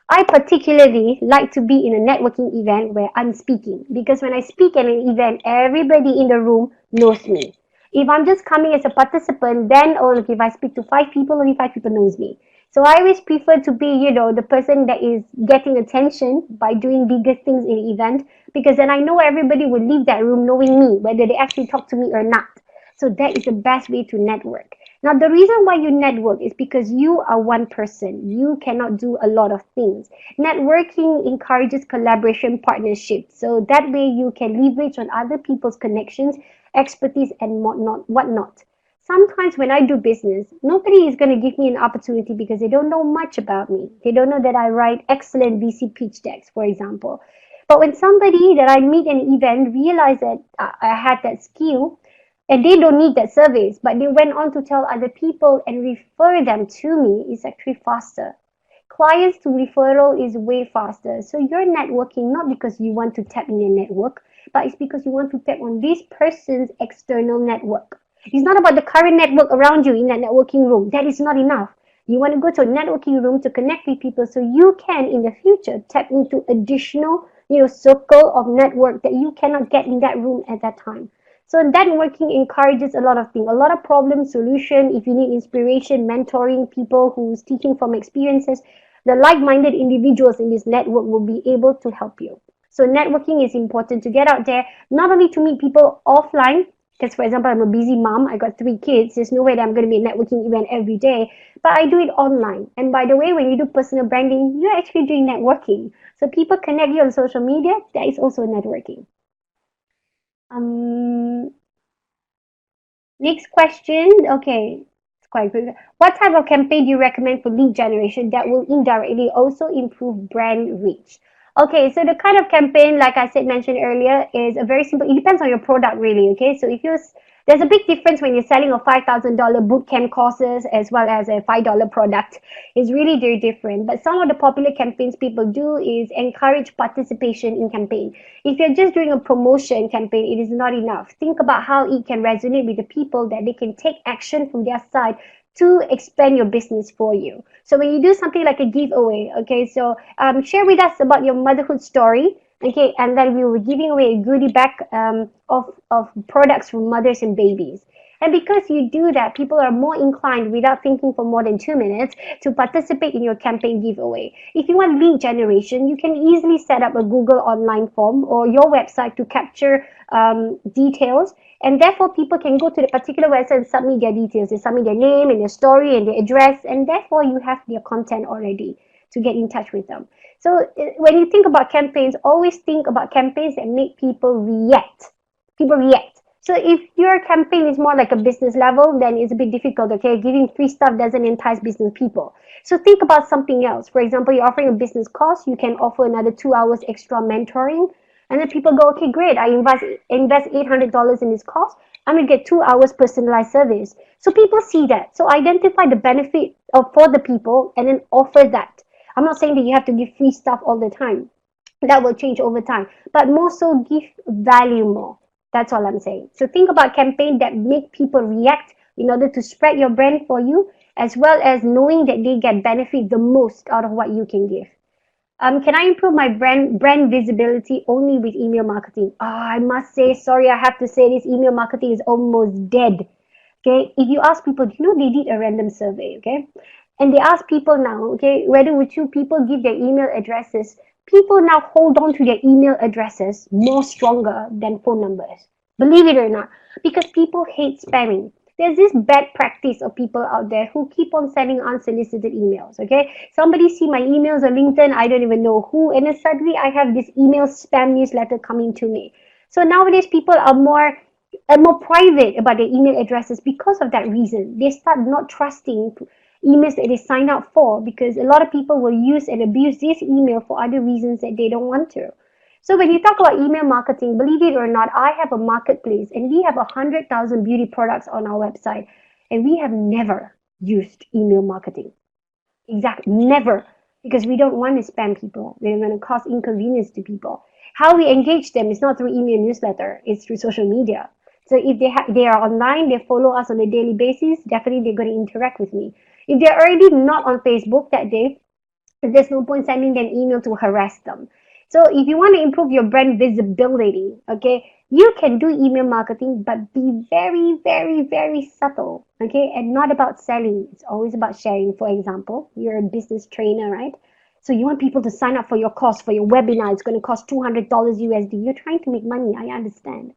I particularly like to be in a networking event where I'm speaking, because when I speak at an event, everybody in the room knows me. If I'm just coming as a participant, then okay, if I speak to 5 people, only 5 people knows me. So I always prefer to be, the person that is getting attention by doing bigger things in the event, because then I know everybody will leave that room knowing me, whether they actually talk to me or not. So that is the best way to network. Now, the reason why you network is because you are one person. You cannot do a lot of things. Networking encourages collaboration, partnership. So that way you can leverage on other people's connections, expertise, and whatnot. Sometimes when I do business, nobody is going to give me an opportunity because they don't know much about me. They don't know that I write excellent VC pitch decks, for example. But when somebody that I meet in an event realize that I had that skill, and they don't need that service, but they went on to tell other people and refer them to me, it's actually faster. Clients to referral is way faster. So you're networking not because you want to tap in your network, but it's because you want to tap on this person's external network. It's not about the current network around you in that networking room. That is not enough. You want to go to a networking room to connect with people so you can in the future tap into additional circle of network that you cannot get in that room at that time. So networking encourages a lot of things, a lot of problem solution. If you need inspiration, mentoring people who's teaching from experiences, the like-minded individuals in this network will be able to help you. So networking is important to get out there, not only to meet people offline, Because, for example, I'm a busy mom. I got 3 kids. There's no way that I'm going to be a networking event every day. But I do it online. And by the way, when you do personal branding, you're actually doing networking. So people connect you on social media. That is also networking. Um, Next question. Okay, it's quite good. What type of campaign do you recommend for lead generation that will indirectly also improve brand reach? Okay, so the kind of campaign, like I said, mentioned earlier, is a very simple. It depends on your product, really. Okay, so if you there's a big difference when you're selling a $5,000 bootcamp courses as well as a $5 product. It's really very different. But some of the popular campaigns people do is encourage participation in campaign. If you're just doing a promotion campaign, it is not enough. Think about how it can resonate with the people, that they can take action from their side to expand your business for you. So when you do something like a giveaway, okay, so share with us about your motherhood story, okay, and then we will be giving away a goodie bag of products from mothers and babies. And because you do that, people are more inclined, without thinking for more than 2 minutes, to participate in your campaign giveaway. If you want lead generation, you can easily set up a Google online form or your website to capture details. And therefore, people can go to the particular website and submit their details. They submit their name and their story and their address, and therefore you have their content already to get in touch with them. So when you think about campaigns, always think about campaigns that make people react. People react. So if your campaign is more like a business level, then it's a bit difficult, okay? Giving free stuff doesn't entice business people. So think about something else. For example, you're offering a business course, you can offer another 2 hours extra mentoring. And then people go, okay, great, I invest $800 in this course. I'm going to get 2 hours personalized service. So people see that. So identify the benefit for the people and then offer that. I'm not saying that you have to give free stuff all the time. That will change over time. But more so, give value more. That's all I'm saying. So think about campaigns that make people react in order to spread your brand for you, as well as knowing that they get benefit the most out of what you can give. Can I improve my brand visibility only with email marketing? I must say, sorry, I have to say this, email marketing is almost dead. Okay, if you ask people, do you know they did a random survey, okay? And they ask people now, okay, whether would you people give their email addresses? People now hold on to their email addresses more stronger than phone numbers. Believe it or not, because people hate spamming. There's this bad practice of people out there who keep on sending unsolicited emails, okay? Somebody see my emails on LinkedIn, I don't even know who, and then suddenly I have this email spam newsletter coming to me. So nowadays people are more private about their email addresses because of that reason. They start not trusting emails that they sign up for, because a lot of people will use and abuse this email for other reasons that they don't want to. So when you talk about email marketing, believe it or not, I have a marketplace and we have 100,000 beauty products on our website, and we have never used email marketing. Exactly, never, because we don't want to spam people. We're going to cause inconvenience to people. How we engage them is not through email newsletter, it's through social media. So if they are online, they follow us on a daily basis, definitely they're going to interact with me. If they're already not on Facebook that day, there's no point sending them email to harass them. So if you want to improve your brand visibility, okay, you can do email marketing, but be very, very, very subtle, okay, and not about selling. It's always about sharing. For example, you're a business trainer, right? So you want people to sign up for your course, for your webinar. It's going to cost $200 USD. You're trying to make money. I understand.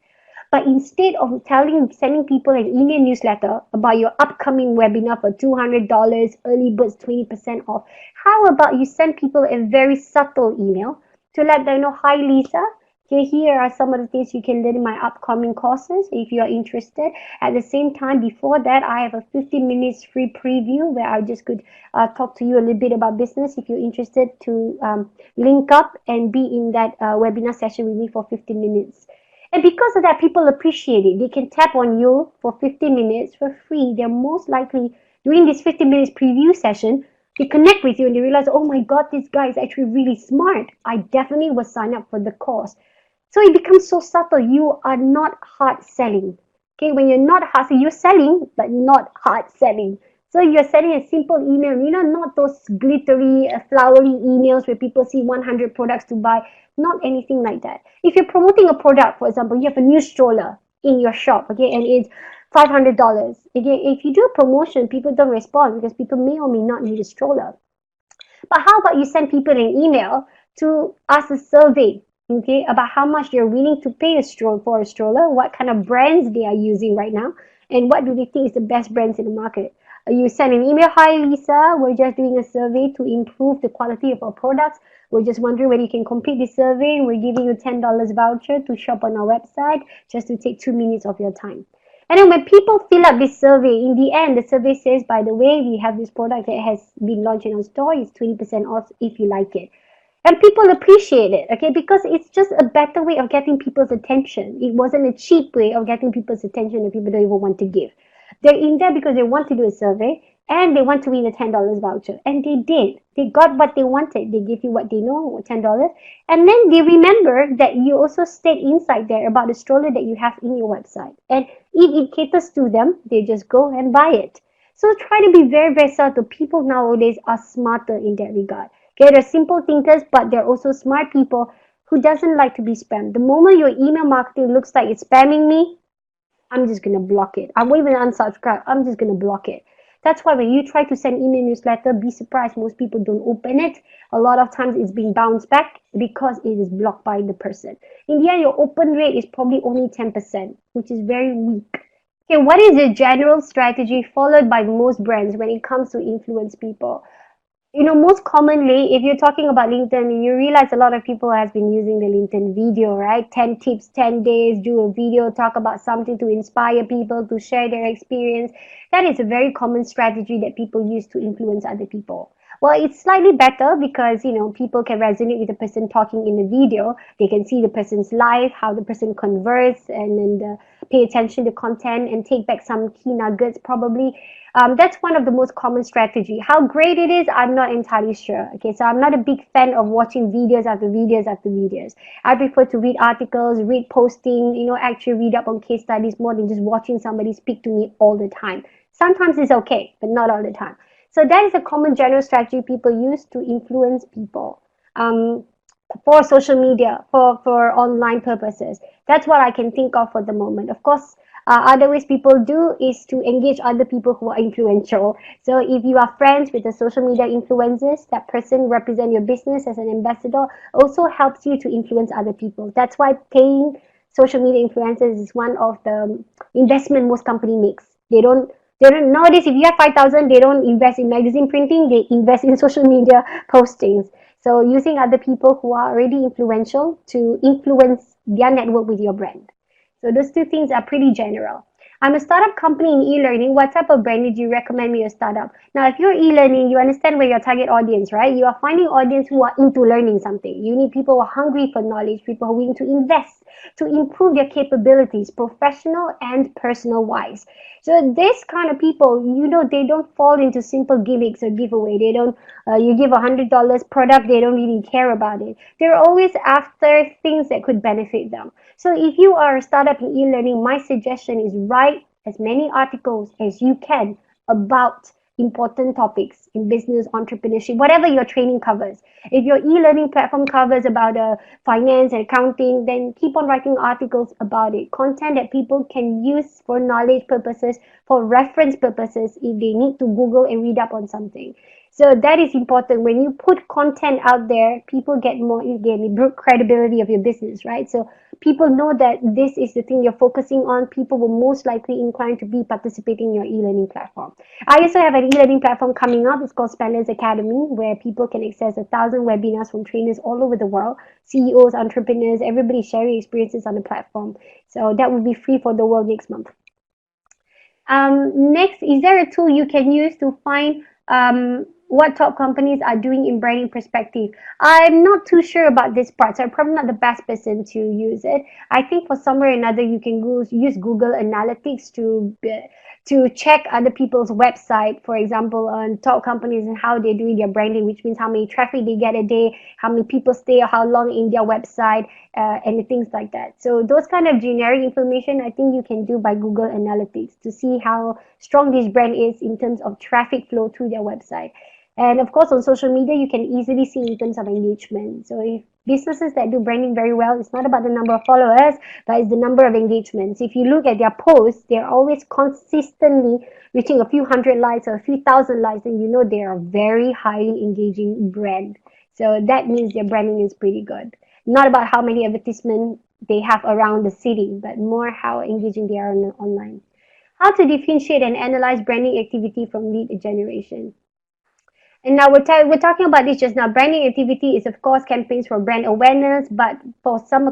But instead of sending people an email newsletter about your upcoming webinar for $200, early birds 20% off, how about you send people a very subtle email to let them know, hi Lisa, okay, here are some of the things you can learn in my upcoming courses if you are interested. At the same time, before that, I have a 15 minutes free preview where I just could talk to you a little bit about business if you're interested to link up and be in that webinar session with me for 15 minutes. And because of that, people appreciate it. They can tap on you for 15 minutes for free. They're most likely, during this 15 minutes preview session, they connect with you and they realize, oh my God, this guy is actually really smart. I definitely will sign up for the course. So it becomes so subtle. You are not hard selling. Okay, when you're not hard selling, you're selling, but not hard selling. So you're sending a simple email, not those glittery, flowery emails where people see 100 products to buy. Not anything like that. If you're promoting a product, for example, you have a new stroller in your shop, okay, and it's $500. If you do a promotion, people don't respond because people may or may not need a stroller. But how about you send people an email to ask a survey? okay, about how much they're willing to pay for a stroller, what kind of brands they are using right now, and what do they think is the best brands in the market. You send an email, hi Lisa, we're just doing a survey to improve the quality of our products. We're just wondering whether you can complete this survey. We're giving you $10 voucher to shop on our website just to take 2 minutes of your time. And then when people fill up this survey, in the end, the survey says, by the way, we have this product that has been launched in our store. It's 20% off if you like it. And people appreciate it, okay, because it's just a better way of getting people's attention. It wasn't a cheap way of getting people's attention that people don't even want to give. They're in there because they want to do a survey and they want to win a $10 voucher. And they did. They got what they wanted. They give you what they know, $10. And then they remember that you also state inside there about the stroller that you have in your website. And if it caters to them, they just go and buy it. So try to be very, very subtle. People nowadays are smarter in that regard. Okay, they're simple thinkers, but they're also smart people who doesn't like to be spammed. The moment your email marketing looks like it's spamming me, I'm just gonna block it. I won't even unsubscribe. I'm just gonna block it. That's why when you try to send email newsletter, be surprised most people don't open it. A lot of times it's being bounced back because it is blocked by the person. In the end, your open rate is probably only 10%, which is very weak. Okay, what is the general strategy followed by most brands when it comes to influence people? Most commonly, if you're talking about LinkedIn, you realize a lot of people has been using the LinkedIn video, right? 10 tips, 10 days, do a video, talk about something to inspire people, to share their experience. That is a very common strategy that people use to influence other people. Well, it's slightly better because, people can resonate with the person talking in the video. They can see the person's life, how the person converse, and then pay attention to content and take back some key nuggets probably. That's one of the most common strategy. How great it is, I'm not entirely sure. Okay, so I'm not a big fan of watching videos after videos after videos. I prefer to read articles, read posting, actually read up on case studies more than just watching somebody speak to me all the time. Sometimes it's okay, but not all the time. So that is a common general strategy people use to influence people. For social media, for online purposes. That's what I can think of for the moment. Of course, other ways people do is to engage other people who are influential. So if you are friends with the social media influencers, that person represent your business as an ambassador also helps you to influence other people. That's why paying social media influencers is one of the investment most company makes. They don't nowadays if you have 5,000, they don't invest in magazine printing, they invest in social media postings. So using other people who are already influential to influence their network with your brand. So those two things are pretty general. I'm a startup company in e-learning. What type of brand did you recommend me a startup? Now, if you're e-learning, you understand where your target audience, right? You are finding audience who are into learning something. You need people who are hungry for knowledge, people who are willing to invest, to improve their capabilities, professional and personal wise. So this kind of people, they don't fall into simple gimmicks or giveaway. They don't, you give $100 product, they don't really care about it. They're always after things that could benefit them. So if you are a startup in e-learning, my suggestion is write as many articles as you can about important topics in business, entrepreneurship, whatever your training covers. If your e-learning platform covers about finance and accounting, then keep on writing articles about it. Content that people can use for knowledge purposes, for reference purposes, if they need to Google and read up on something. So that is important. When you put content out there, people get more, again, it builds credibility of your business, right? So people know that this is the thing you're focusing on. People will most likely inclined to be participating in your e-learning platform. I also have an e-learning platform coming up. It's called Spanners Academy, where people can access 1,000 webinars from trainers all over the world, CEOs, entrepreneurs, everybody sharing experiences on the platform. So that will be free for the world next month. Next, is there a tool you can use to find what top companies are doing in branding perspective? I'm not too sure about this part, so I'm probably not the best person to use it. I think for somewhere or another, you can use Google Analytics to check other people's website, for example, on top companies and how they're doing their branding, which means how many traffic they get a day, how many people stay or how long in their website, and things like that. So those kind of generic information, I think you can do by Google Analytics to see how strong this brand is in terms of traffic flow to their website. And of course, on social media, you can easily see in terms of engagement. So if businesses that do branding very well, it's not about the number of followers, but it's the number of engagements. If you look at their posts, they're always consistently reaching a few hundred likes or a few thousand likes, and they are a very highly engaging brand. So that means their branding is pretty good. Not about how many advertisements they have around the city, but more how engaging they are online. How to differentiate and analyze branding activity from lead generation. And now we're talking about this just now. Branding activity is of course campaigns for brand awareness, but for some